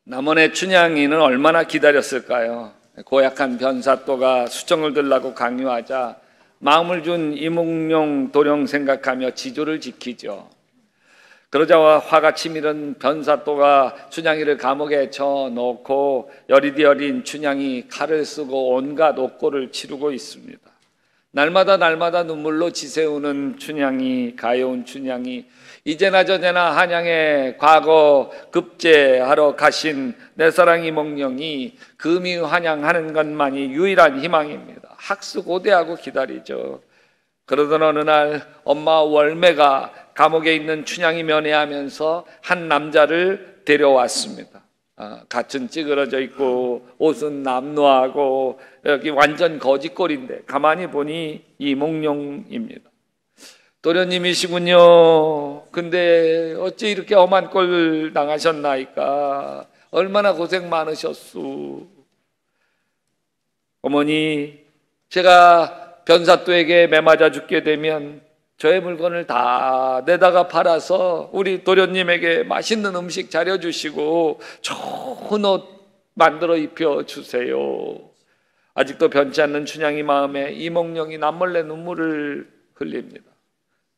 남원의 춘향이는 얼마나 기다렸을까요? 고약한 변사또가 수정을 들라고 강요하자 마음을 준 이몽룡 도령 생각하며 지조를 지키죠. 그러자 화가 치밀은 변사또가 춘향이를 감옥에 쳐넣고 여리디 어린 춘향이 칼을 쓰고 온갖 옥고를 치르고 있습니다. 날마다 눈물로 지새우는 춘향이, 가여운 춘향이, 이제나 저제나 한양에 과거 급제하러 가신 내 사랑 이몽룡이 금이 환영하는 것만이 유일한 희망입니다. 학수고대하고 기다리죠. 그러던 어느 날 엄마 월매가 감옥에 있는 춘향이 면회하면서 한 남자를 데려왔습니다. 갓은 찌그러져 있고 옷은 남루하고 여기 완전 거지꼴인데 가만히 보니 이몽룡입니다. 도련님이시군요. 근데 어찌 이렇게 험한 꼴 당하셨나이까? 얼마나 고생 많으셨수. 어머니, 제가 변사또에게 매맞아 죽게 되면 저의 물건을 다 내다가 팔아서 우리 도련님에게 맛있는 음식 차려주시고 좋은 옷 만들어 입혀주세요. 아직도 변치 않는 춘향이 마음에 이몽룡이 남몰래 눈물을 흘립니다.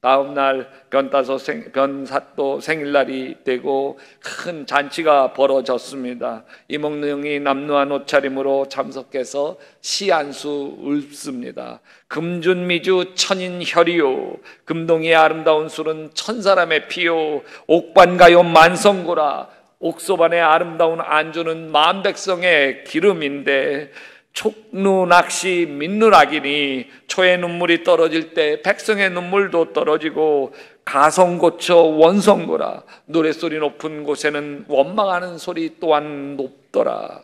다음 날 변사또 생일날이 되고 큰 잔치가 벌어졌습니다. 이몽룡이 남루한 옷차림으로 참석해서 시 한 수 읊습니다. 금준미주 천인혈이요, 금동이의 아름다운 술은 천사람의 피요, 옥반가요 만성고라, 옥소반의 아름다운 안주는 만백성의 기름인데 촉누 낚시 민누락이니 초의 눈물이 떨어질 때 백성의 눈물도 떨어지고 가성고쳐 원성고라, 노랫소리 높은 곳에는 원망하는 소리 또한 높더라.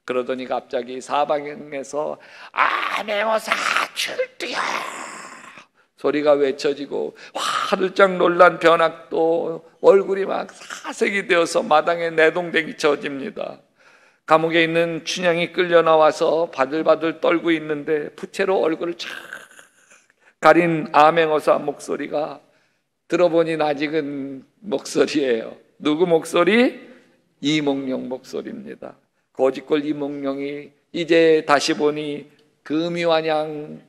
그러더니 갑자기 사방에서 아메오사 출두야 소리가 외쳐지고 화들짝 놀란 변학도 얼굴이 막 사색이 되어서 마당에 내동댕이 쳐집니다. 감옥에 있는 춘향이 끌려 나와서 바들바들 떨고 있는데 부채로 얼굴을 착 가린 암행어사 목소리가 들어보니 낯익은 목소리예요. 누구 목소리? 이몽룡 목소리입니다. 거짓골 이몽룡이 이제 다시 보니 금이환양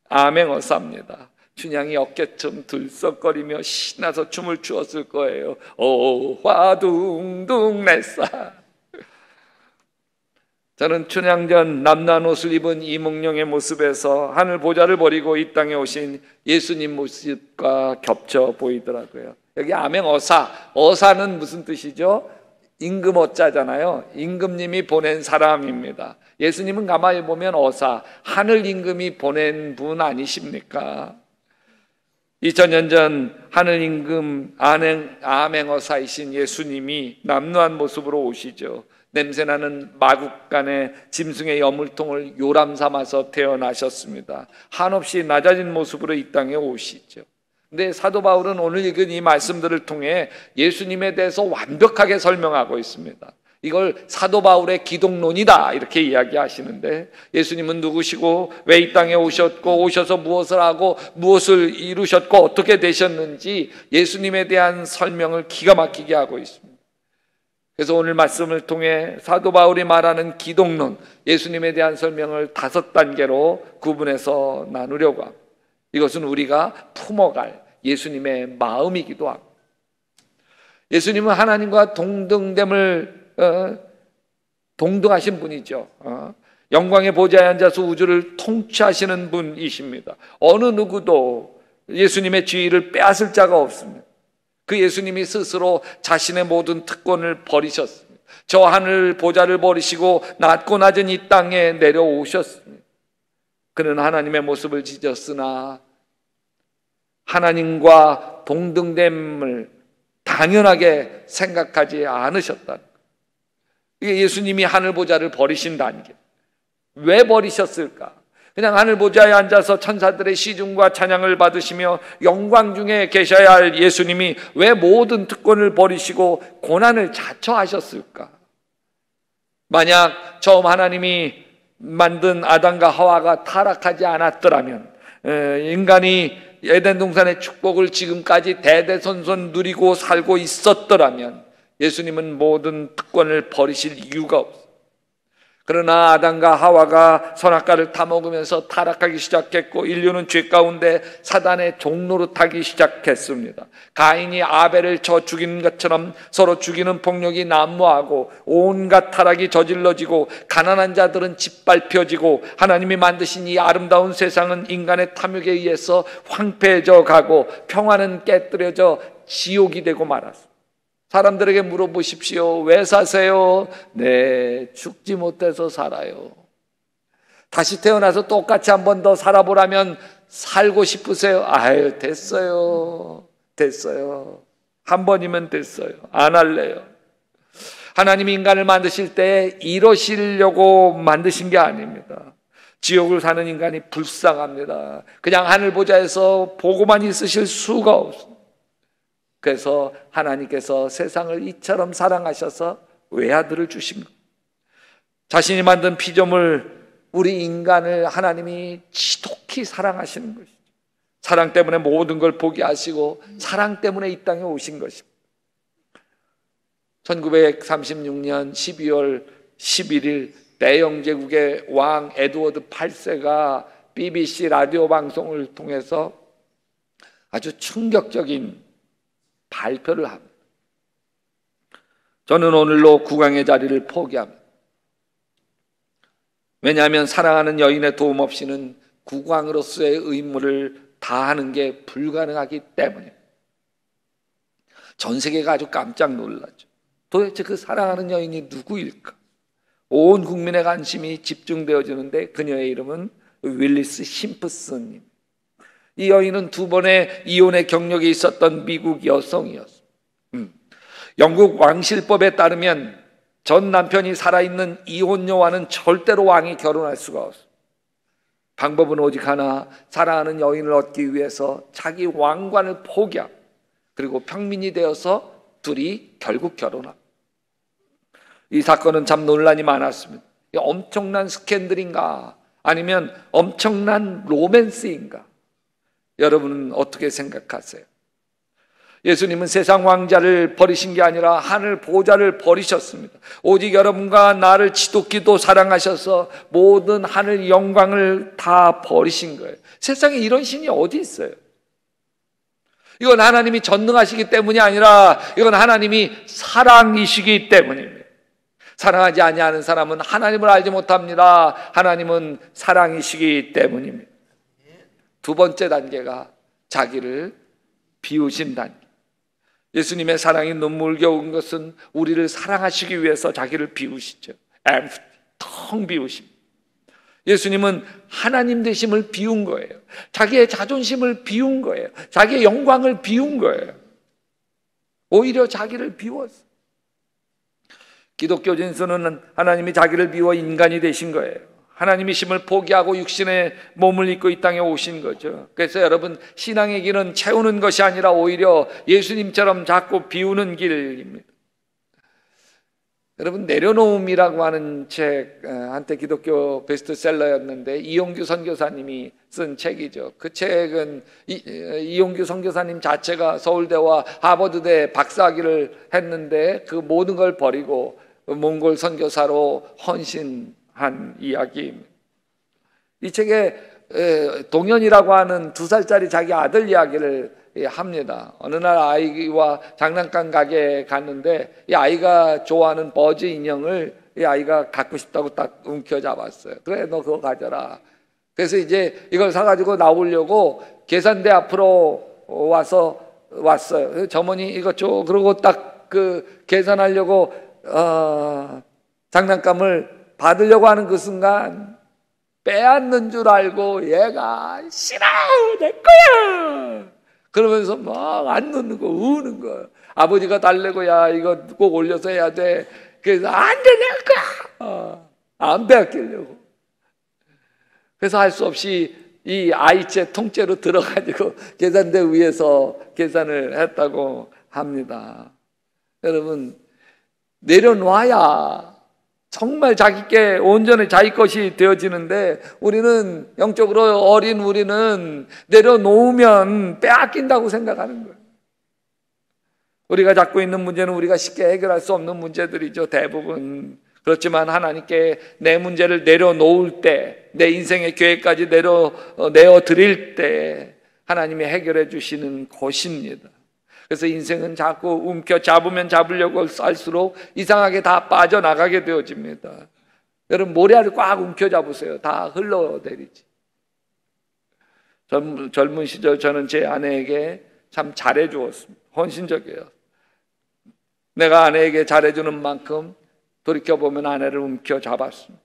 암행어사입니다. 춘향이 어깨춤 들썩거리며 신나서 춤을 추었을 거예요. 오 화둥둥 냈사. 저는 춘향전 남루한 옷을 입은 이몽룡의 모습에서 하늘 보좌를 버리고 이 땅에 오신 예수님 모습과 겹쳐 보이더라고요. 여기 암행어사, 어사는 무슨 뜻이죠? 임금어자잖아요. 임금님이 보낸 사람입니다. 예수님은 가만히 보면 어사, 하늘 임금이 보낸 분 아니십니까? 2000년 전 하늘 임금 암행어사이신 예수님이 남루한 모습으로 오시죠. 냄새나는 마국간에 짐승의 여물통을 요람 삼아서 태어나셨습니다. 한없이 낮아진 모습으로 이 땅에 오시죠. 근데 사도 바울은 오늘 읽은 이 말씀들을 통해 예수님에 대해서 완벽하게 설명하고 있습니다. 이걸 사도 바울의 기독론이다 이렇게 이야기하시는데, 예수님은 누구시고 왜 이 땅에 오셨고 오셔서 무엇을 하고 무엇을 이루셨고 어떻게 되셨는지 예수님에 대한 설명을 기가 막히게 하고 있습니다. 그래서 오늘 말씀을 통해 사도 바울이 말하는 기독론, 예수님에 대한 설명을 5단계로 구분해서 나누려고 합니다. 이것은 우리가 품어갈 예수님의 마음이기도 합니다. 예수님은 하나님과 동등하신 분이죠. 영광의 보좌에 앉아서 우주를 통치하시는 분이십니다. 어느 누구도 예수님의 지위를 빼앗을 자가 없습니다. 그 예수님이 스스로 자신의 모든 특권을 버리셨습니다. 저 하늘 보좌를 버리시고 낮고 낮은 이 땅에 내려오셨습니다. 그는 하나님의 모습을 지녔으나 하나님과 동등됨을 당연하게 생각하지 않으셨다. 이게 예수님이 하늘 보좌를 버리신다는 게. 왜 버리셨을까? 그냥 하늘 보좌에 앉아서 천사들의 시중과 찬양을 받으시며 영광 중에 계셔야 할 예수님이 왜 모든 특권을 버리시고 고난을 자처하셨을까? 만약 처음 하나님이 만든 아담과 하와가 타락하지 않았더라면, 인간이 에덴 동산의 축복을 지금까지 대대손손 누리고 살고 있었더라면 예수님은 모든 특권을 버리실 이유가 없어요. 그러나 아담과 하와가 선악과를 타먹으면서 타락하기 시작했고 인류는 죄 가운데 사단의 종로로 타기 시작했습니다. 가인이 아벨을 쳐 죽이는 것처럼 서로 죽이는 폭력이 난무하고 온갖 타락이 저질러지고 가난한 자들은 짓밟혀지고 하나님이 만드신 이 아름다운 세상은 인간의 탐욕에 의해서 황폐해져 가고 평화는 깨뜨려져 지옥이 되고 말았습니다. 사람들에게 물어보십시오. 왜 사세요? 네, 죽지 못해서 살아요. 다시 태어나서 똑같이 한 번 더 살아보라면 살고 싶으세요? 아유, 됐어요. 한 번이면 됐어요. 안 할래요. 하나님이 인간을 만드실 때 이러시려고 만드신 게 아닙니다. 지옥을 사는 인간이 불쌍합니다. 그냥 하늘 보좌에서 보고만 있으실 수가 없습니다. 그래서 하나님께서 세상을 이처럼 사랑하셔서 외아들을 주신 것. 자신이 만든 피조물 우리 인간을 하나님이 지독히 사랑하시는 것이죠. 사랑 때문에 모든 걸 포기하시고 사랑 때문에 이 땅에 오신 것입니다. 1936년 12월 11일 대영제국의 왕 에드워드 8세가 BBC 라디오 방송을 통해서 아주 충격적인 발표를 합니다. 저는 오늘로 국왕의 자리를 포기합니다. 왜냐하면 사랑하는 여인의 도움 없이는 국왕으로서의 의무를 다하는 게 불가능하기 때문입니다. 전 세계가 아주 깜짝 놀랐죠. 도대체 그 사랑하는 여인이 누구일까? 온 국민의 관심이 집중되어지는데 그녀의 이름은 윌리스 심프슨입니다. 이 여인은 2번의 이혼의 경력이 있었던 미국 여성이었습니다. 영국 왕실법에 따르면 전 남편이 살아있는 이혼녀와는 절대로 왕이 결혼할 수가 없습니다. 방법은 오직 하나, 사랑하는 여인을 얻기 위해서 자기 왕관을 포기하고 그리고 평민이 되어서 둘이 결국 결혼합니다. 이 사건은 참 논란이 많았습니다. 엄청난 스캔들인가 아니면 엄청난 로맨스인가? 여러분은 어떻게 생각하세요? 예수님은 세상 왕자를 버리신 게 아니라 하늘 보좌를 버리셨습니다. 오직 여러분과 나를 지독히도 사랑하셔서 모든 하늘 영광을 다 버리신 거예요. 세상에 이런 신이 어디 있어요? 이건 하나님이 전능하시기 때문이 아니라 이건 하나님이 사랑이시기 때문입니다. 사랑하지 아니하는 사람은 하나님을 알지 못합니다. 하나님은 사랑이시기 때문입니다. 두 번째 단계가 자기를 비우신 단계. 예수님의 사랑이 눈물겨운 것은 우리를 사랑하시기 위해서 자기를 비우시죠. 텅 비우십니다. 예수님은 하나님 되심을 비운 거예요. 자기의 자존심을 비운 거예요. 자기의 영광을 비운 거예요. 오히려 자기를 비웠어요. 기독교 진수는 하나님이 자기를 비워 인간이 되신 거예요. 하나님이 심을 포기하고 육신의 몸을 입고 이 땅에 오신 거죠. 그래서 여러분, 신앙의 길은 채우는 것이 아니라 오히려 예수님처럼 자꾸 비우는 길입니다. 여러분, 내려놓음이라고 하는 책, 한때 기독교 베스트셀러였는데 이용규 선교사님이 쓴 책이죠. 그 책은 이용규 선교사님 자체가 서울대와 하버드대 박사학위를 했는데 그 모든 걸 버리고 몽골 선교사로 헌신한 이야기입니다. 이 책에 동현이라고 하는 2살짜리 자기 아들 이야기를 합니다. 어느 날 아이와 장난감 가게에 갔는데 이 아이가 좋아하는 버즈 인형을 이 아이가 갖고 싶다고 딱 움켜잡았어요. 그래, 너 그거 가져라. 그래서 이제 이걸 사가지고 나오려고 계산대 앞으로 왔어요. 점원이 이거 줘. 그러고 딱 그 계산하려고 장난감을 받으려고 하는 그 순간 빼앗는 줄 알고 얘가 싫어, 내 거야 그러면서 막 안 넣는 거, 우는 거야. 아버지가 달래고, 야, 이거 꼭 올려서 해야 돼. 그래서 안 돼, 내 거야. 안 빼앗기려고. 그래서 할 수 없이 이 아이째 통째로 들어가지고 계산대 위에서 계산을 했다고 합니다. 여러분, 내려놔야 정말 자기께 온전히 자기 것이 되어지는데 우리는 영적으로 어린 우리는 내려놓으면 빼앗긴다고 생각하는 거예요. 우리가 갖고 있는 문제는 우리가 쉽게 해결할 수 없는 문제들이죠, 대부분. 그렇지만 하나님께 내 문제를 내려놓을 때, 내 인생의 계획까지 내어드릴 때 하나님이 해결해 주시는 것입니다. 그래서 인생은 자꾸 움켜잡으면 잡으려고 할수록 이상하게 다 빠져나가게 되어집니다. 여러분, 모래알을 꽉 움켜잡으세요. 다 흘러내리지. 젊은 시절 저는 제 아내에게 참 잘해주었습니다. 헌신적이에요. 내가 아내에게 잘해주는 만큼 돌이켜보면 아내를 움켜잡았습니다.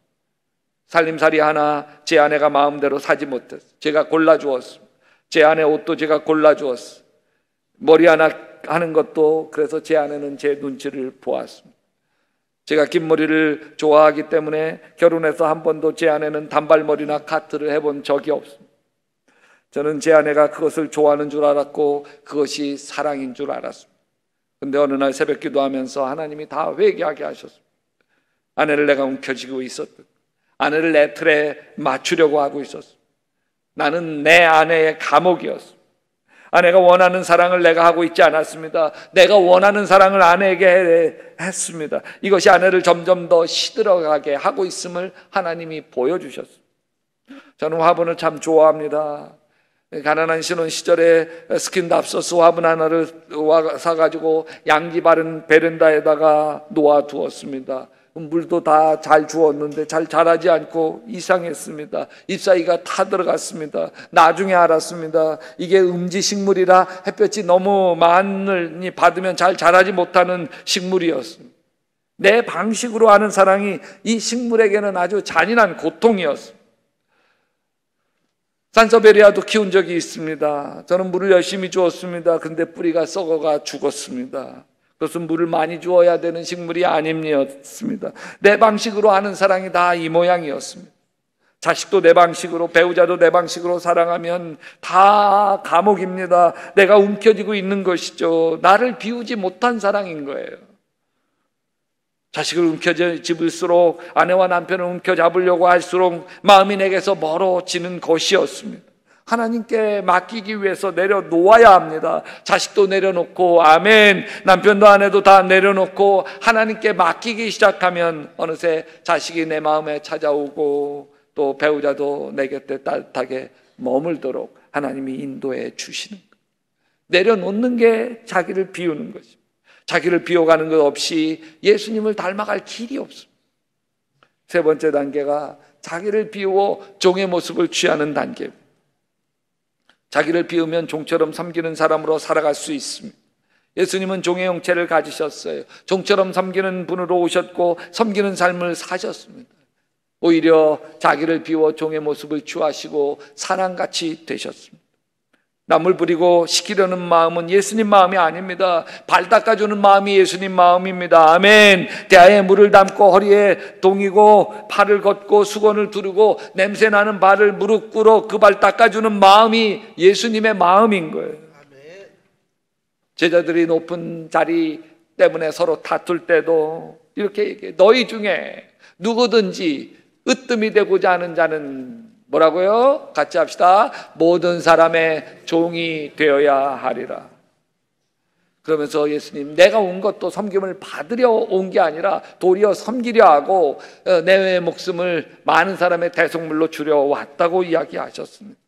살림살이 하나 제 아내가 마음대로 사지 못했어요. 제가 골라주었습니다. 제 아내 옷도 제가 골라주었어요. 머리 하나 하는 것도 그래서 제 아내는 제 눈치를 보았습니다. 제가 긴 머리를 좋아하기 때문에 결혼해서 한 번도 제 아내는 단발머리나 카트를 해본 적이 없습니다. 저는 제 아내가 그것을 좋아하는 줄 알았고 그것이 사랑인 줄 알았습니다. 근데 어느 날 새벽 기도하면서 하나님이 다 회개하게 하셨습니다. 아내를 내가 움켜쥐고 있었던, 아내를 내 틀에 맞추려고 하고 있었습니다. 나는 내 아내의 감옥이었습니다. 아내가 원하는 사랑을 내가 하고 있지 않았습니다. 내가 원하는 사랑을 아내에게 했습니다. 이것이 아내를 점점 더 시들어가게 하고 있음을 하나님이 보여주셨습니다. 저는 화분을 참 좋아합니다. 가난한 신혼 시절에 스킨답소스 화분 하나를 사가지고 양지 바른 베란다에다가 놓아두었습니다. 물도 다 잘 주었는데 잘 자라지 않고 이상했습니다. 잎사귀가 타들어갔습니다. 나중에 알았습니다. 이게 음지식물이라 햇볕이 너무 많이 받으면 잘 자라지 못하는 식물이었습니다. 내 방식으로 하는 사랑이 이 식물에게는 아주 잔인한 고통이었습니다. 산서베리아도 키운 적이 있습니다. 저는 물을 열심히 주었습니다. 근데 뿌리가 썩어가 죽었습니다. 그것은 물을 많이 주어야 되는 식물이 아니었습니다. 내 방식으로 하는 사랑이 다 이 모양이었습니다. 자식도 내 방식으로, 배우자도 내 방식으로 사랑하면 다 감옥입니다. 내가 움켜쥐고 있는 것이죠. 나를 비우지 못한 사랑인 거예요. 자식을 움켜잡을수록, 아내와 남편을 움켜잡으려고 할수록 마음이 내게서 멀어지는 것이었습니다. 하나님께 맡기기 위해서 내려놓아야 합니다. 자식도 내려놓고, 아멘, 남편도 아내도 다 내려놓고 하나님께 맡기기 시작하면 어느새 자식이 내 마음에 찾아오고 또 배우자도 내 곁에 따뜻하게 머물도록 하나님이 인도해 주시는 것. 내려놓는 게 자기를 비우는 것입니다. 자기를 비워가는 것 없이 예수님을 닮아갈 길이 없습니다. 세 번째 단계가 자기를 비우어 종의 모습을 취하는 단계입니다. 자기를 비우면 종처럼 섬기는 사람으로 살아갈 수 있습니다. 예수님은 종의 형체를 가지셨어요. 종처럼 섬기는 분으로 오셨고 섬기는 삶을 사셨습니다. 오히려 자기를 비워 종의 모습을 취하시고 사람같이 되셨습니다. 남을 부리고 시키려는 마음은 예수님 마음이 아닙니다. 발 닦아주는 마음이 예수님 마음입니다. 아멘. 대야에 물을 담고 허리에 동이고 팔을 걷고 수건을 두르고 냄새나는 발을 무릎 꿇어 그 발 닦아주는 마음이 예수님의 마음인 거예요. 제자들이 높은 자리 때문에 서로 다툴 때도 이렇게 얘기해. 너희 중에 누구든지 으뜸이 되고자 하는 자는 뭐라고요? 같이 합시다. 모든 사람의 종이 되어야 하리라. 그러면서 예수님, 내가 온 것도 섬김을 받으려 온 게 아니라 도리어 섬기려 하고 내 목숨을 많은 사람의 대속물로 주려 왔다고 이야기하셨습니다.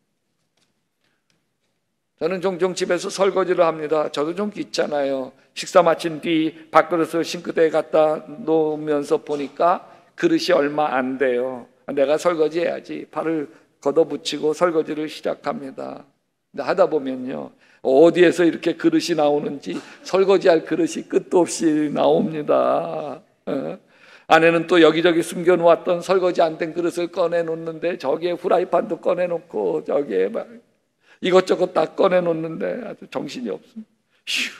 저는 종종 집에서 설거지를 합니다. 저도 좀 귀찮아요. 식사 마친 뒤 밥그릇을 싱크대에 갖다 놓으면서 보니까 그릇이 얼마 안 돼요. 내가 설거지 해야지. 팔을 걷어붙이고 설거지를 시작합니다. 근데 하다 보면요, 어디에서 이렇게 그릇이 나오는지 설거지할 그릇이 끝도 없이 나옵니다. 아내는 또 여기저기 숨겨놓았던 설거지 안 된 그릇을 꺼내놓는데 저기에 후라이팬도 꺼내놓고 저기에 막 이것저것 다 꺼내놓는데 아주 정신이 없습니다. 휴,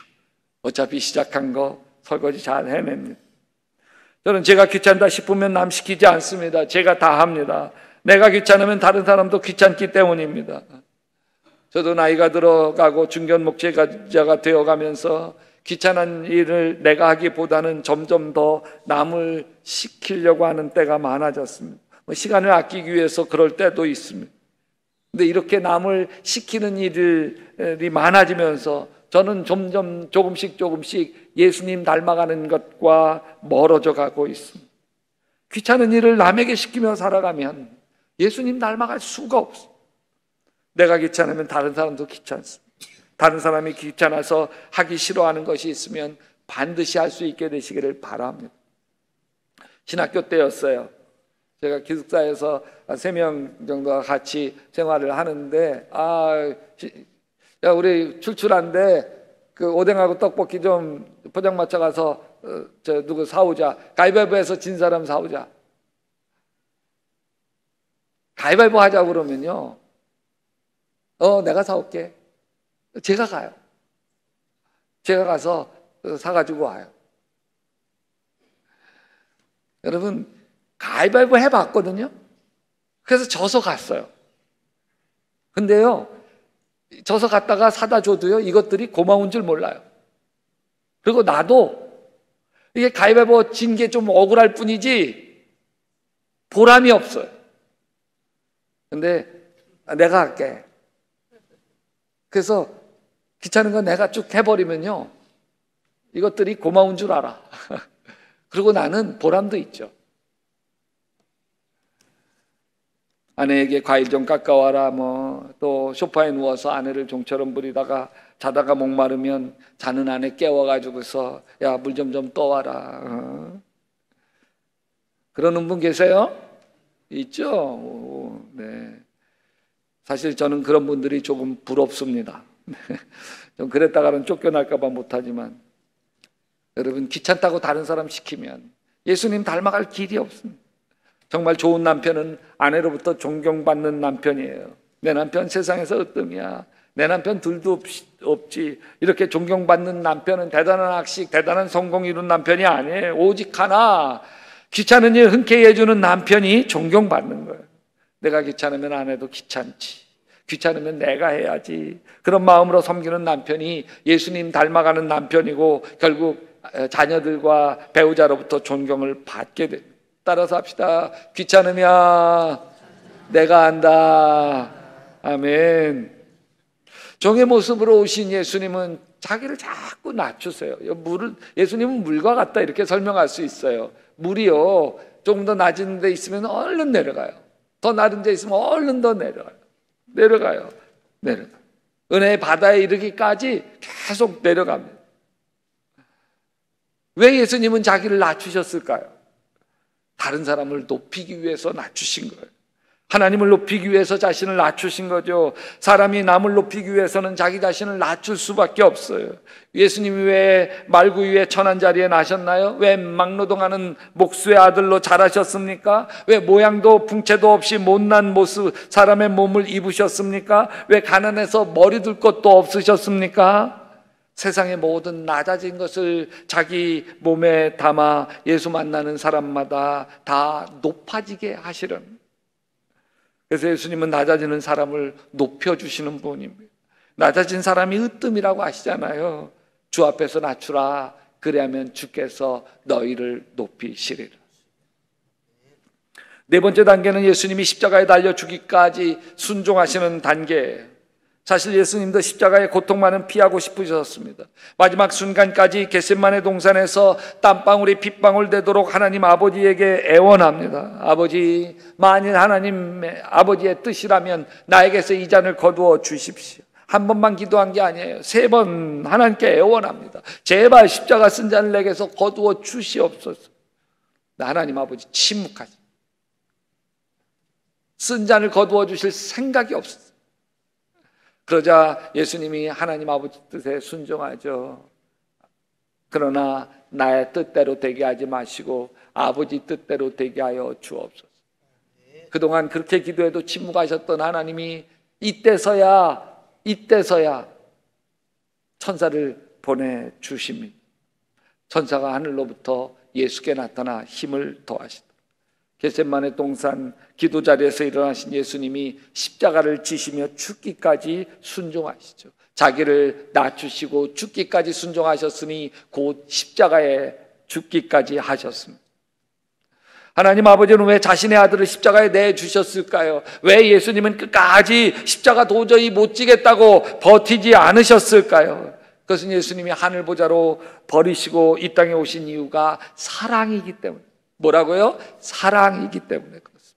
어차피 시작한 거 설거지 잘 해냅니다. 저는 제가 귀찮다 싶으면 남 시키지 않습니다. 제가 다 합니다. 내가 귀찮으면 다른 사람도 귀찮기 때문입니다. 저도 나이가 들어가고 중견 목회자가 되어가면서 귀찮은 일을 내가 하기보다는 점점 더 남을 시키려고 하는 때가 많아졌습니다. 시간을 아끼기 위해서 그럴 때도 있습니다. 근데 이렇게 남을 시키는 일이 많아지면서 저는 점점 조금씩 예수님 닮아가는 것과 멀어져 가고 있습니다. 귀찮은 일을 남에게 시키며 살아가면 예수님 닮아갈 수가 없어요. 내가 귀찮으면 다른 사람도 귀찮습니다. 다른 사람이 귀찮아서 하기 싫어하는 것이 있으면 반드시 할 수 있게 되시기를 바랍니다. 신학교 때였어요. 제가 기숙사에서 3명 정도가 같이 생활을 하는데, 야, 우리 출출한데 그 오뎅하고 떡볶이 좀 포장마차 가서 누구 사오자. 가위바위보해서 진 사람 사오자. 가위바위보 하자고 그러면요, 내가 사올게. 제가 가요. 제가 가서 사가지고 와요. 여러분, 가위바위보 해봤거든요. 그래서 져서 갔어요. 근데요, 져서 갔다가 사다 줘도요, 이것들이 고마운 줄 몰라요. 그리고 나도 이게 가위바위보 진 게 좀 억울할 뿐이지 보람이 없어요. 근데 내가 할게. 그래서 귀찮은 건 내가 쭉 해버리면요, 이것들이 고마운 줄 알아. 그리고 나는 보람도 있죠. 아내에게 과일 좀 깎아와라, 또 소파에 누워서 아내를 종처럼 부리다가 자다가 목마르면 자는 아내 깨워가지고서 야, 물 좀 떠와라. 그러는 분 계세요? 있죠? 네. 사실 저는 그런 분들이 조금 부럽습니다. 좀 그랬다가는 쫓겨날까봐 못하지만, 여러분, 귀찮다고 다른 사람 시키면 예수님 닮아갈 길이 없습니다. 정말 좋은 남편은 아내로부터 존경받는 남편이에요. 내 남편 세상에서 으뜸이야. 내 남편 둘도 없지. 이렇게 존경받는 남편은 대단한 학식, 대단한 성공 이룬 남편이 아니에요. 오직 하나, 귀찮은 일 흔쾌히 해주는 남편이 존경받는 거예요. 내가 귀찮으면 아내도 귀찮지. 귀찮으면 내가 해야지. 그런 마음으로 섬기는 남편이 예수님 닮아가는 남편이고, 결국 자녀들과 배우자로부터 존경을 받게 됩니다. 따라서 합시다. 귀찮으면 내가 한다. 아멘. 종의 모습으로 오신 예수님은 자기를 자꾸 낮추세요. 예수님은 물과 같다, 이렇게 설명할 수 있어요. 물이요, 조금 더 낮은 데 있으면 얼른 내려가요. 더 낮은 데 있으면 얼른 더 내려가요. 은혜의 바다에 이르기까지 계속 내려갑니다. 왜 예수님은 자기를 낮추셨을까요? 다른 사람을 높이기 위해서 낮추신 거예요. 하나님을 높이기 위해서 자신을 낮추신 거죠. 사람이 남을 높이기 위해서는 자기 자신을 낮출 수밖에 없어요. 예수님이 왜 말구 위에 천한 자리에 나셨나요? 왜 막노동하는 목수의 아들로 자라셨습니까? 왜 모양도 풍채도 없이 못난 모습 사람의 몸을 입으셨습니까? 왜 가난해서 머리 둘 것도 없으셨습니까? 세상의 모든 낮아진 것을 자기 몸에 담아 예수 만나는 사람마다 다 높아지게 하시려는. 그래서 예수님은 낮아지는 사람을 높여주시는 분입니다. 낮아진 사람이 으뜸이라고 하시잖아요. 주 앞에서 낮추라. 그래야면 주께서 너희를 높이시리라. 네 번째 단계는 예수님이 십자가에 달려 죽기까지 순종하시는 단계예요. 사실 예수님도 십자가의 고통만은 피하고 싶으셨습니다. 마지막 순간까지 겟세마네 동산에서 땀방울이 핏방울 되도록 하나님 아버지에게 애원합니다. 아버지, 만일 하나님의 아버지의 뜻이라면 나에게서 이 잔을 거두어 주십시오. 한 번만 기도한 게 아니에요. 3번 하나님께 애원합니다. 제발 십자가 쓴 잔을 내게서 거두어 주시옵소서. 하나님 아버지 침묵하지. 쓴 잔을 거두어 주실 생각이 없어요. 그러자 예수님이 하나님 아버지 뜻에 순종하죠. 그러나 나의 뜻대로 되게 하지 마시고 아버지 뜻대로 되게 하여 주옵소서. 그동안 그렇게 기도해도 침묵하셨던 하나님이 이때서야 천사를 보내주십니다. 천사가 하늘로부터 예수께 나타나 힘을 더하시다. 겟세마네 동산 기도 자리에서 일어나신 예수님이 십자가를 지시며 죽기까지 순종하시죠. 자기를 낮추시고 죽기까지 순종하셨으니 곧 십자가에 죽기까지 하셨습니다. 하나님 아버지는 왜 자신의 아들을 십자가에 내주셨을까요? 왜 예수님은 끝까지 십자가 도저히 못 지겠다고 버티지 않으셨을까요? 그것은 예수님이 하늘 보좌로 버리시고 이 땅에 오신 이유가 사랑이기 때문에. 뭐라고요? 사랑이기 때문에 그렇습니다.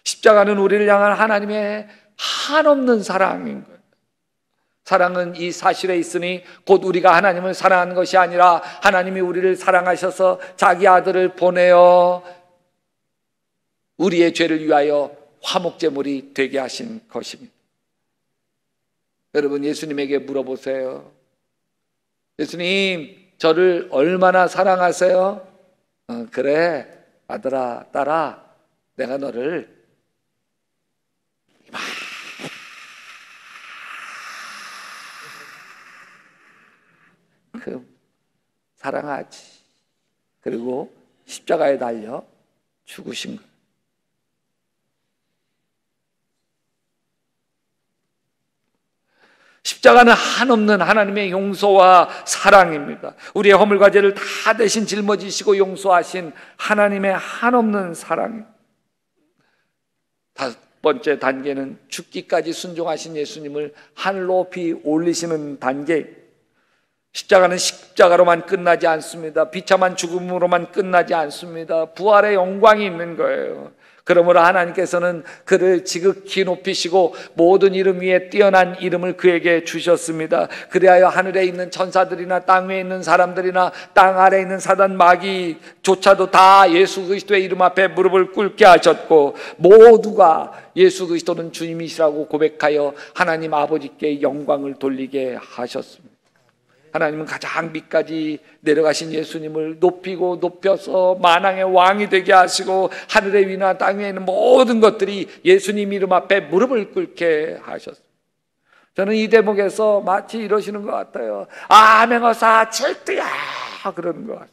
십자가는 우리를 향한 하나님의 한없는 사랑인 거예요. 사랑은 이 사실에 있으니 곧 우리가 하나님을 사랑하는 것이 아니라 하나님이 우리를 사랑하셔서 자기 아들을 보내어 우리의 죄를 위하여 화목제물이 되게 하신 것입니다. 여러분, 예수님에게 물어보세요. 예수님, 저를 얼마나 사랑하세요? 그래, 아들아, 딸아, 내가 너를 사랑하지. 그리고 십자가에 달려 죽으신 거예요. 십자가는 한없는 하나님의 용서와 사랑입니다. 우리의 허물과 죄를 다 대신 짊어지시고 용서하신 하나님의 한없는 사랑입니다. 다섯 번째 단계는 죽기까지 순종하신 예수님을 하늘 높이 올리시는 단계. 십자가는 십자가로만 끝나지 않습니다. 비참한 죽음으로만 끝나지 않습니다. 부활의 영광이 있는 거예요. 그러므로 하나님께서는 그를 지극히 높이시고 모든 이름 위에 뛰어난 이름을 그에게 주셨습니다. 그리하여 하늘에 있는 천사들이나 땅 위에 있는 사람들이나 땅 아래에 있는 사단 마귀조차도 다 예수 그리스도의 이름 앞에 무릎을 꿇게 하셨고, 모두가 예수 그리스도는 주님이시라고 고백하여 하나님 아버지께 영광을 돌리게 하셨습니다. 하나님은 가장 밑까지 내려가신 예수님을 높이고 높여서 만왕의 왕이 되게 하시고 하늘의 위나 땅 위에 있는 모든 것들이 예수님 이름 앞에 무릎을 꿇게 하셨습니다. 저는 이 대목에서 마치 이러시는 것 같아요. 아멘어사 칠뜨야 그러는 것 같아요.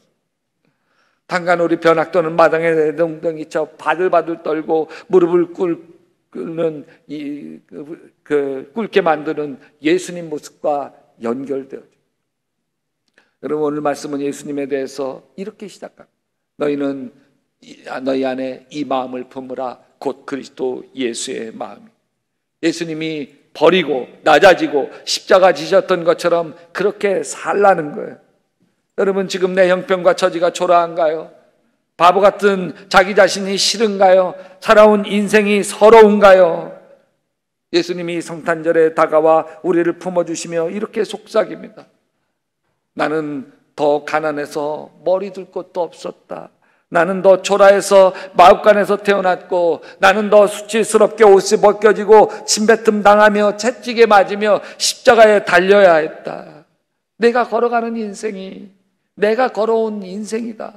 단간오리 벼낙 떠는 마당에 덩덩이쳐 바들바들 떨고 무릎을 꿇는 꿇게 만드는 예수님 모습과 연결되어져. 여러분, 오늘 말씀은 예수님에 대해서 이렇게 시작합니다. 너희는 너희 안에 이 마음을 품으라. 곧 그리스도 예수의 마음이. 예수님이 버리고 낮아지고 십자가 지셨던 것처럼 그렇게 살라는 거예요. 여러분, 지금 내 형편과 처지가 초라한가요? 바보 같은 자기 자신이 싫은가요? 살아온 인생이 서러운가요? 예수님이 성탄절에 다가와 우리를 품어주시며 이렇게 속삭입니다. 나는 더 가난해서 머리 둘 곳도 없었다. 나는 더 초라해서 마읍간에서 태어났고, 나는 더 수치스럽게 옷이 벗겨지고 침뱉음 당하며 채찍에 맞으며 십자가에 달려야 했다. 내가 걸어가는 인생이 내가 걸어온 인생이다.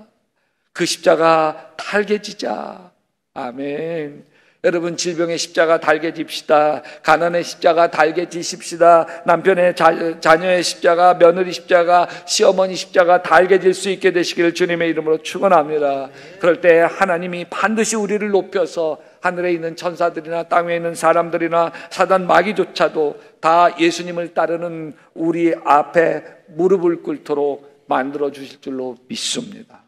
그 십자가 달게 지자. 아멘. 여러분, 질병의 십자가 달게 집시다. 가난의 십자가 달게 지십시다. 남편의 자녀의 십자가, 며느리 십자가, 시어머니 십자가 달게 질 수 있게 되시기를 주님의 이름으로 축원합니다. 그럴 때 하나님이 반드시 우리를 높여서 하늘에 있는 천사들이나 땅에 있는 사람들이나 사단 마귀조차도 다 예수님을 따르는 우리 앞에 무릎을 꿇도록 만들어 주실 줄로 믿습니다.